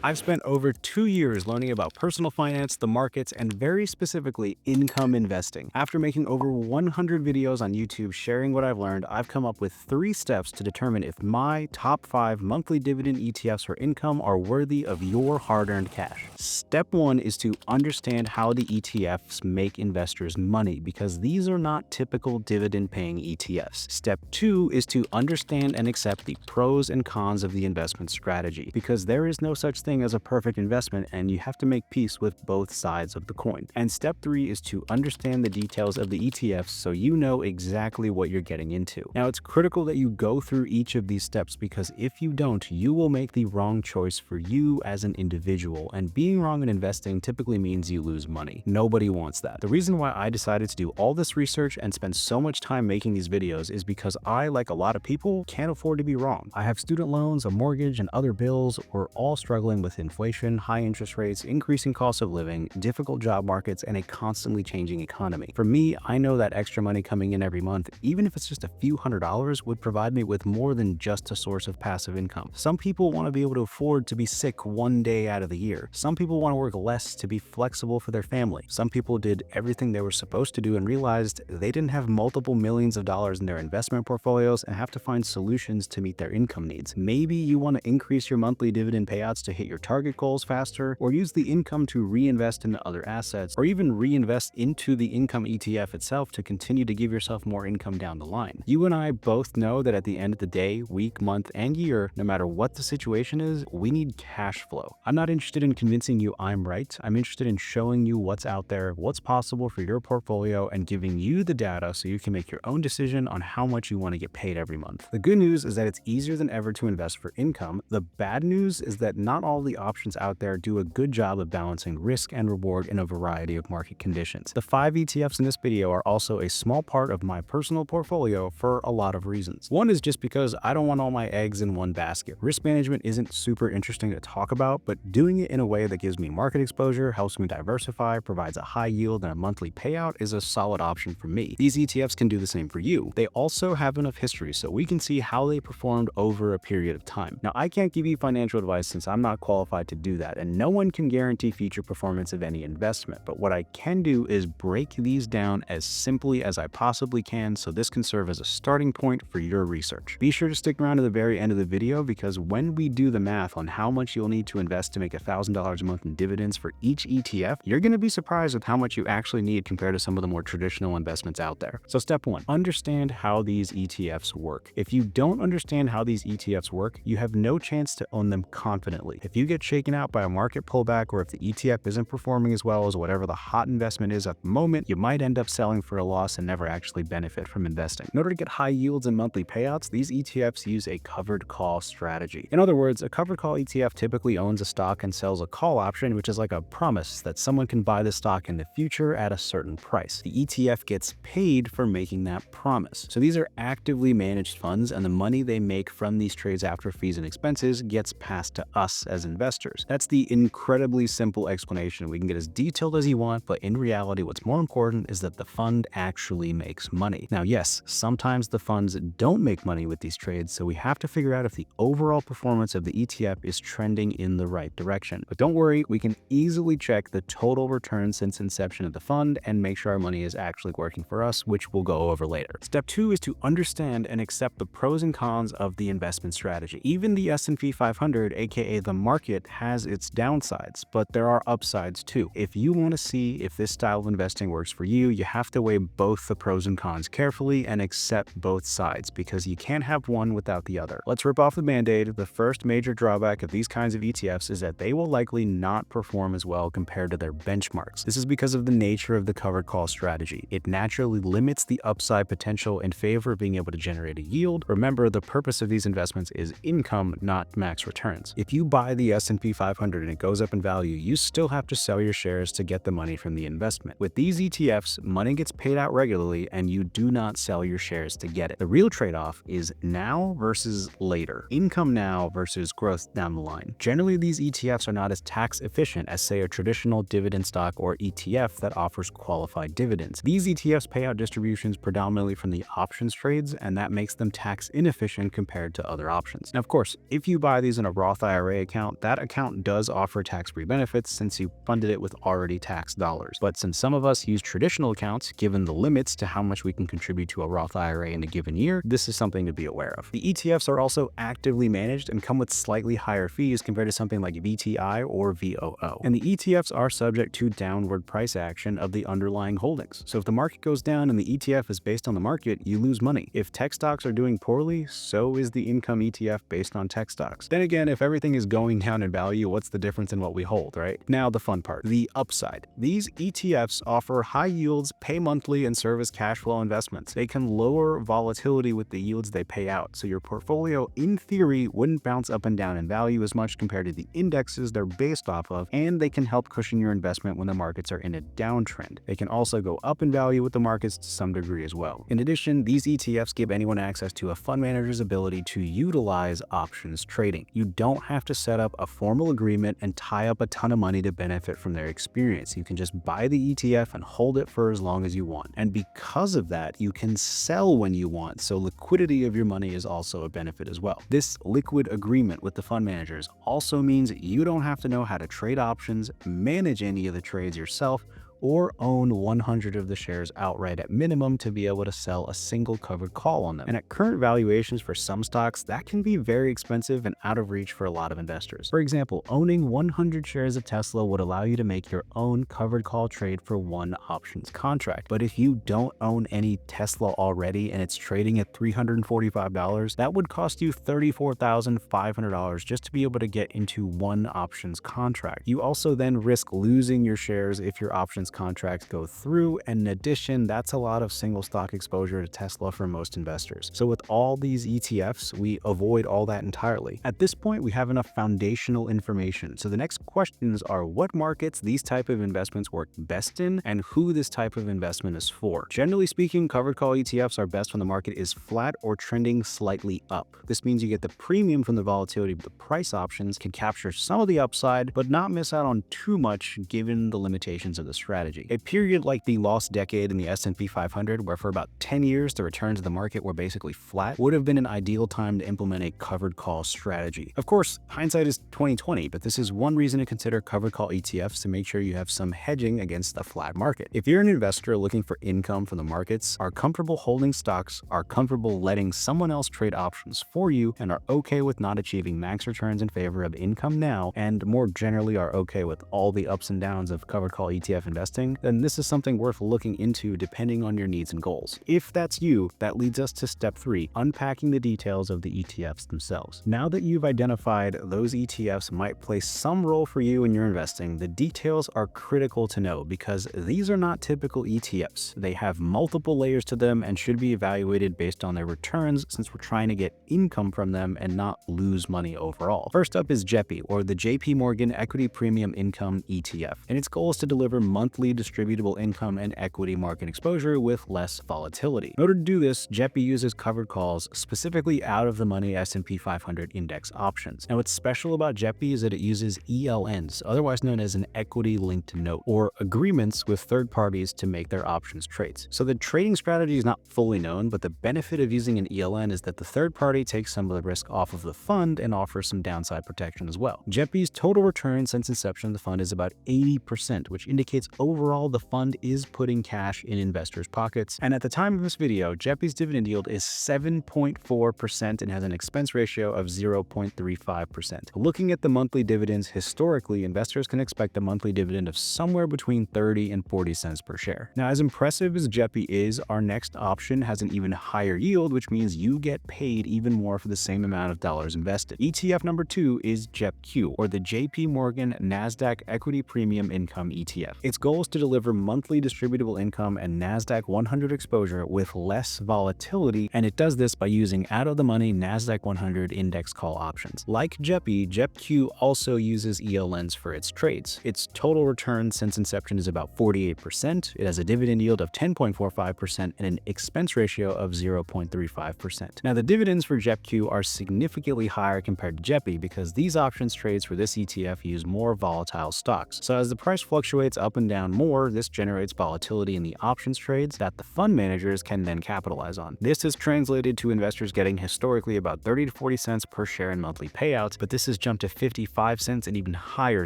I've spent over 2 years learning about personal finance, the markets, and very specifically income investing. After making over 100 videos on YouTube sharing what I've learned, I've come up with 3 steps to determine if my top 5 monthly dividend ETFs for income are worthy of your hard-earned cash. Step 1 is to understand how the ETFs make investors money, because these are not typical dividend-paying ETFs. Step 2 is to understand and accept the pros and cons of the investment strategy, because there is no such thing as a perfect investment, and you have to make peace with both sides of the coin. And step 3 is to understand the details of the ETFs so you know exactly what you're getting into. Now, it's critical that you go through each of these steps, because if you don't, you will make the wrong choice for you as an individual, and being wrong in investing typically means you lose money. Nobody wants that. The reason why I decided to do all this research and spend so much time making these videos is because I, like a lot of people, can't afford to be wrong. I have student loans, a mortgage, and other bills. We're all struggling with inflation, high interest rates, increasing costs of living, difficult job markets, and a constantly changing economy. For me, I know that extra money coming in every month, even if it's just a few $100s, would provide me with more than just a source of passive income. Some people want to be able to afford to be sick one day out of the year. Some people want to work less to be flexible for their family. Some people did everything they were supposed to do and realized they didn't have multiple millions of dollars in their investment portfolios and have to find solutions to meet their income needs. Maybe you want to increase your monthly dividend payouts to hit your target goals faster, or use the income to reinvest into other assets, or even reinvest into the income ETF itself to continue to give yourself more income down the line. You and I both know that at the end of the day, week, month, and year, no matter what the situation is, we need cash flow. I'm not interested in convincing you I'm right. I'm interested in showing you what's out there, what's possible for your portfolio, and giving you the data so you can make your own decision on how much you want to get paid every month. The good news is that it's easier than ever to invest for income. The bad news is that not all the options out there do a good job of balancing risk and reward in a variety of market conditions. The 5 ETFs in this video are also a small part of my personal portfolio for a lot of reasons. One is just because I don't want all my eggs in one basket. Risk management isn't super interesting to talk about, but doing it in a way that gives me market exposure, helps me diversify, provides a high yield and a monthly payout is a solid option for me. These ETFs can do the same for you. They also have enough history so we can see how they performed over a period of time. Now, I can't give you financial advice since I'm not qualified to do that, and no one can guarantee future performance of any investment, but what I can do is break these down as simply as I possibly can so this can serve as a starting point for your research. Be sure to stick around to the very end of the video, because when we do the math on how much you'll need to invest to make $1,000 a month in dividends for each ETF, you're going to be surprised with how much you actually need compared to some of the more traditional investments out there. So step 1, understand how these ETFs work. If you don't understand how these ETFs work, you have no chance to own them confidently. If you get shaken out by a market pullback, or if the ETF isn't performing as well as whatever the hot investment is at the moment, you might end up selling for a loss and never actually benefit from investing. In order to get high yields and monthly payouts, these ETFs use a covered call strategy. In other words, a covered call ETF typically owns a stock and sells a call option, which is like a promise that someone can buy the stock in the future at a certain price. The ETF gets paid for making that promise. So these are actively managed funds, and the money they make from these trades after fees and expenses gets passed to us as investors. That's the incredibly simple explanation. We can get as detailed as you want, but in reality, what's more important is that the fund actually makes money. Now, yes, sometimes the funds don't make money with these trades, so we have to figure out if the overall performance of the ETF is trending in the right direction. But don't worry, we can easily check the total return since inception of the fund and make sure our money is actually working for us, which we'll go over later. Step 2 is to understand and accept the pros and cons of the investment strategy. Even the S&P 500, aka the market, has its downsides, but there are upsides too. If you want to see if this style of investing works for you, you have to weigh both the pros and cons carefully and accept both sides, because you can't have one without the other. Let's rip off the band-aid. The first major drawback of these kinds of ETFs is that they will likely not perform as well compared to their benchmarks. This is because of the nature of the covered call strategy. It naturally limits the upside potential in favor of being able to generate a yield. Remember, the purpose of these investments is income, not max returns. If you buy the S&P 500 and it goes up in value, you still have to sell your shares to get the money from the investment. With these ETFs, money gets paid out regularly and you do not sell your shares to get it. The real trade-off is now versus later. Income now versus growth down the line. Generally, these ETFs are not as tax efficient as, say, a traditional dividend stock or ETF that offers qualified dividends. These ETFs pay out distributions predominantly from the options trades, and that makes them tax inefficient compared to other options. Now, of course, if you buy these in a Roth IRA account, that account does offer tax-free benefits since you funded it with already taxed dollars. But since some of us use traditional accounts, given the limits to how much we can contribute to a Roth IRA in a given year, this is something to be aware of. The ETFs are also actively managed and come with slightly higher fees compared to something like VTI or VOO. And the ETFs are subject to downward price action of the underlying holdings. So if the market goes down and the ETF is based on the market, you lose money. If tech stocks are doing poorly, so is the income ETF based on tech stocks. Then again, if everything is going down in value, what's the difference in what we hold, right? Now the fun part, the upside. These ETFs offer high yields, pay monthly, and serve as cash flow investments. They can lower volatility with the yields they pay out, so your portfolio, in theory, wouldn't bounce up and down in value as much compared to the indexes they're based off of, and they can help cushion your investment when the markets are in a downtrend. They can also go up in value with the markets to some degree as well. In addition, these ETFs give anyone access to a fund manager's ability to utilize options trading. You don't have to set up a formal agreement and tie up a ton of money to benefit from their experience. You can just buy the ETF and hold it for as long as you want. And because of that, you can sell when you want, so liquidity of your money is also a benefit as well. This liquid agreement with the fund managers also means you don't have to know how to trade options, manage any of the trades yourself, or own 100 of the shares outright at minimum to be able to sell a single covered call on them. And at current valuations for some stocks, that can be very expensive and out of reach for a lot of investors. For example, owning 100 shares of Tesla would allow you to make your own covered call trade for one options contract. But if you don't own any Tesla already and it's trading at $345, that would cost you $34,500 just to be able to get into one options contract. You also then risk losing your shares if your options contracts go through, and in addition, that's a lot of single stock exposure to Tesla for most investors. So with all these ETFs, we avoid all that entirely. At this point, we have enough foundational information. So the next questions are what markets these type of investments work best in and who this type of investment is for. Generally speaking, covered call ETFs are best when the market is flat or trending slightly up. This means you get the premium from the volatility of the price options, can capture some of the upside, but not miss out on too much given the limitations of the strategy. A period like the lost decade in the S&P 500, where for about 10 years the returns of the market were basically flat, would have been an ideal time to implement a covered call strategy. Of course, hindsight is 2020, but this is one reason to consider covered call ETFs to make sure you have some hedging against a flat market. If you're an investor looking for income from the markets, are comfortable holding stocks, are comfortable letting someone else trade options for you, and are okay with not achieving max returns in favor of income now, and more generally are okay with all the ups and downs of covered call ETF investing, then this is something worth looking into depending on your needs and goals. If that's you, that leads us to step 3, unpacking the details of the ETFs themselves. Now that you've identified those ETFs might play some role for you in your investing, the details are critical to know because these are not typical ETFs. They have multiple layers to them and should be evaluated based on their returns since we're trying to get income from them and not lose money overall. First up is JEPI, or the JP Morgan Equity Premium Income ETF, and its goal is to deliver monthly distributable income and equity market exposure with less volatility. In order to do this, JEPI uses covered calls, specifically out of the money S&P 500 index options. Now what's special about JEPI is that it uses ELNs, otherwise known as an equity linked note, or agreements with third parties to make their options trades. So the trading strategy is not fully known, but the benefit of using an ELN is that the third party takes some of the risk off of the fund and offers some downside protection as well. JEPI's total return since inception of the fund is about 80%, which indicates overall the fund is putting cash in investors' pockets. And at the time of this video, JEPI's dividend yield is 7.4% and has an expense ratio of 0.35%. Looking at the monthly dividends historically, investors can expect a monthly dividend of somewhere between 30 and 40 cents per share. Now, as impressive as JEPI is, our next option has an even higher yield, which means you get paid even more for the same amount of dollars invested. ETF number 2 is JEPQ, or the JP Morgan Nasdaq Equity Premium Income ETF. Its goal is to deliver monthly distributable income and Nasdaq 100 exposure with less volatility, and it does this by using out-of-the-money Nasdaq 100 index call options. Like JEPI, JEPQ also uses ELNs for its trades. Its total return since inception is about 48%. It has a dividend yield of 10.45% and an expense ratio of 0.35%. Now, the dividends for JEPQ are significantly higher compared to JEPI because these options trades for this ETF use more volatile stocks. So as the price fluctuates up and down down more, this generates volatility in the options trades that the fund managers can then capitalize on. This is translated to investors getting historically about 30 to 40 cents per share in monthly payouts, but this has jumped to 55 cents and even higher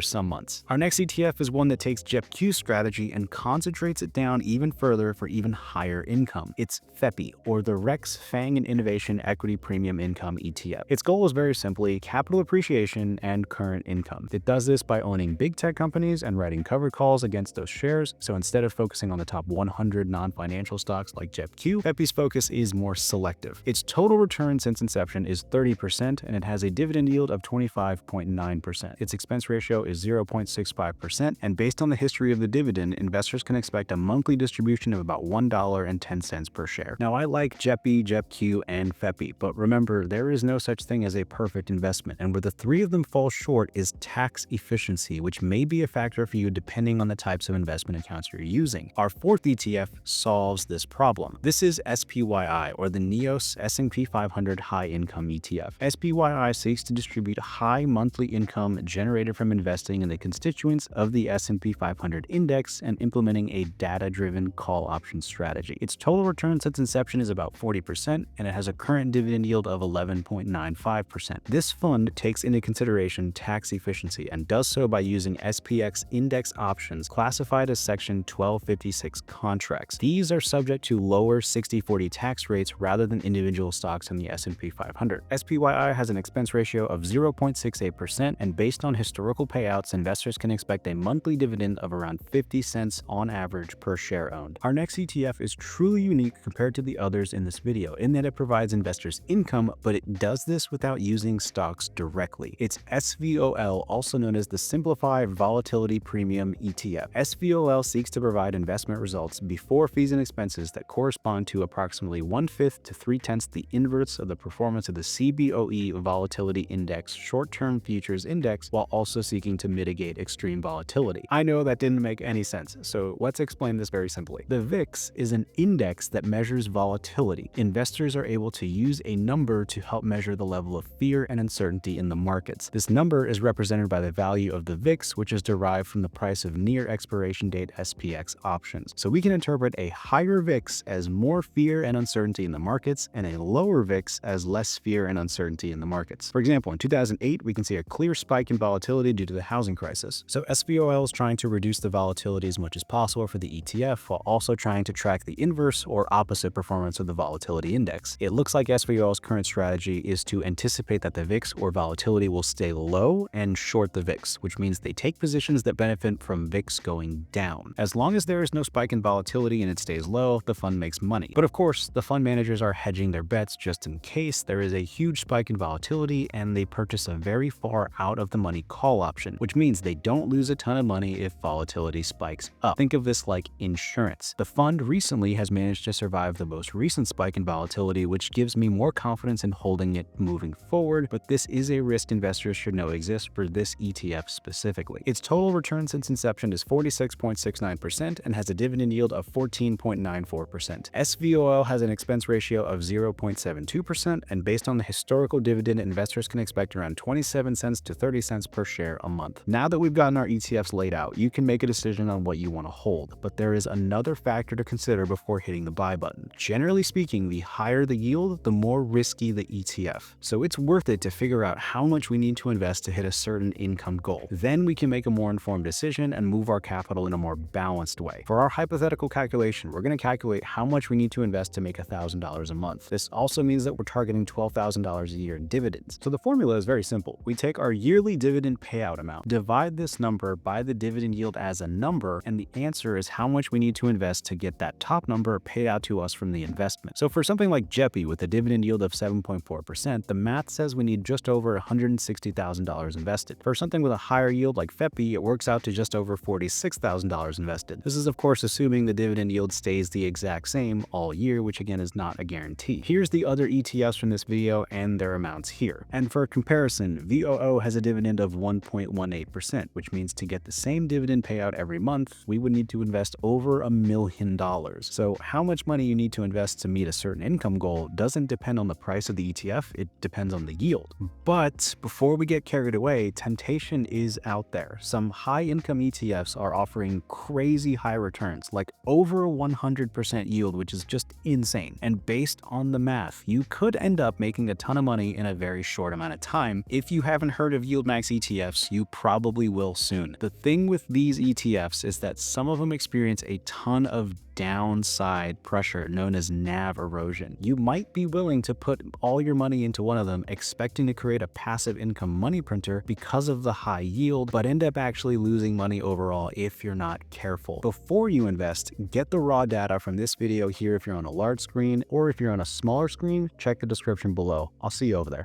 some months. Our next ETF is one that takes JEPQ's strategy and concentrates it down even further for even higher income. It's FEPI, or the Rex Fang and Innovation Equity Premium Income ETF. Its goal is very simply capital appreciation and current income. It does this by owning big tech companies and writing covered calls against those shares. So instead of focusing on the top 100 non-financial stocks like JEPQ, FEPI's focus is more selective. Its total return since inception is 30%, and it has a dividend yield of 25.9%. Its expense ratio is 0.65%, and based on the history of the dividend, investors can expect a monthly distribution of about $1.10 per share. Now, I like JEPI, JEPQ, and FEPI, but remember, there is no such thing as a perfect investment, and where the three of them fall short is tax efficiency, which may be a factor for you depending on the types of investment accounts you're using. Our fourth ETF solves this problem. This is SPYI, or the NEOS S&P 500 High Income ETF. SPYI seeks to distribute high monthly income generated from investing in the constituents of the S&P 500 index and implementing a data-driven call option strategy. Its total return since inception is about 40%, and it has a current dividend yield of 11.95%. This fund takes into consideration tax efficiency and does so by using SPX index options classified as Section 1256 contracts. These are subject to lower 60/40 tax rates rather than individual stocks in the S&P 500. SPYI has an expense ratio of 0.68%, and based on historical payouts, investors can expect a monthly dividend of around 50 cents on average per share owned. Our next ETF is truly unique compared to the others in this video in that it provides investors income, but it does this without using stocks directly. It's SVOL, also known as the Simplified Volatility Premium ETF. SVOL seeks to provide investment results before fees and expenses that correspond to approximately 1/5 to 3/10 the inverse of the performance of the CBOE Volatility Index short-term futures index, while also seeking to mitigate extreme volatility. I know that didn't make any sense, so let's explain this very simply. The VIX is an index that measures volatility. Investors are able to use a number to help measure the level of fear and uncertainty in the markets. This number is represented by the value of the VIX, which is derived from the price of near expiration date SPX options. So we can interpret a higher VIX as more fear and uncertainty in the markets, and a lower VIX as less fear and uncertainty in the markets. For example, in 2008, we can see a clear spike in volatility due to the housing crisis. So SVOL is trying to reduce the volatility as much as possible for the ETF, while also trying to track the inverse or opposite performance of the volatility index. It looks like SVOL's current strategy is to anticipate that the VIX or volatility will stay low and short the VIX, which means they take positions that benefit from VIX going down. As long as there is no spike in volatility and it stays low, the fund makes money. But of course, the fund managers are hedging their bets just in case there is a huge spike in volatility, and they purchase a very far out of the money call option, which means they don't lose a ton of money if volatility spikes up. Think of this like insurance. The fund recently has managed to survive the most recent spike in volatility, which gives me more confidence in holding it moving forward, but this is a risk investors should know exists for this ETF specifically. Its total return since inception is 46.69% and has a dividend yield of 14.94%. SVOL has an expense ratio of 0.72%, and based on the historical dividend, investors can expect around 27 cents to 30 cents per share a month. Now that we've gotten our ETFs laid out, you can make a decision on what you want to hold, but there is another factor to consider before hitting the buy button. Generally speaking, the higher the yield, the more risky the ETF. So it's worth it to figure out how much we need to invest to hit a certain income goal. Then we can make a more informed decision and move our capital in a more balanced way. For our hypothetical calculation, we're going to calculate how much we need to invest to make $1,000 a month. This also means that we're targeting $12,000 a year in dividends. So the formula is very simple. We take our yearly dividend payout amount, divide this number by the dividend yield as a number, and the answer is how much we need to invest to get that top number paid out to us from the investment. So for something like JEPI with a dividend yield of 7.4%, the math says we need just over $160,000 invested. For something with a higher yield like FEPI, it works out to just over $46,000 invested. This is of course assuming the dividend yield stays the exact same all year, which again is not a guarantee. Here's the other ETFs from this video and their amounts here. And for comparison, VOO has a dividend of 1.18%, which means to get the same dividend payout every month, we would need to invest over $1 million. So how much money you need to invest to meet a certain income goal doesn't depend on the price of the ETF, it depends on the yield. But before we get carried away, temptation is out there. Some high income ETFs are offering crazy high returns, like over 100% yield, which is just insane. And based on the math, you could end up making a ton of money in a very short amount of time. If you haven't heard of yield max ETFs, you probably will soon. The thing with these ETFs is that some of them experience a ton of downside pressure known as NAV erosion. You might be willing to put all your money into one of them expecting to create a passive income money printer because of the high yield, but end up actually losing money overall if you're not careful. Before you invest, get the raw data from this video here if you're on a large screen, or if you're on a smaller screen, check the description below. I'll see you over there.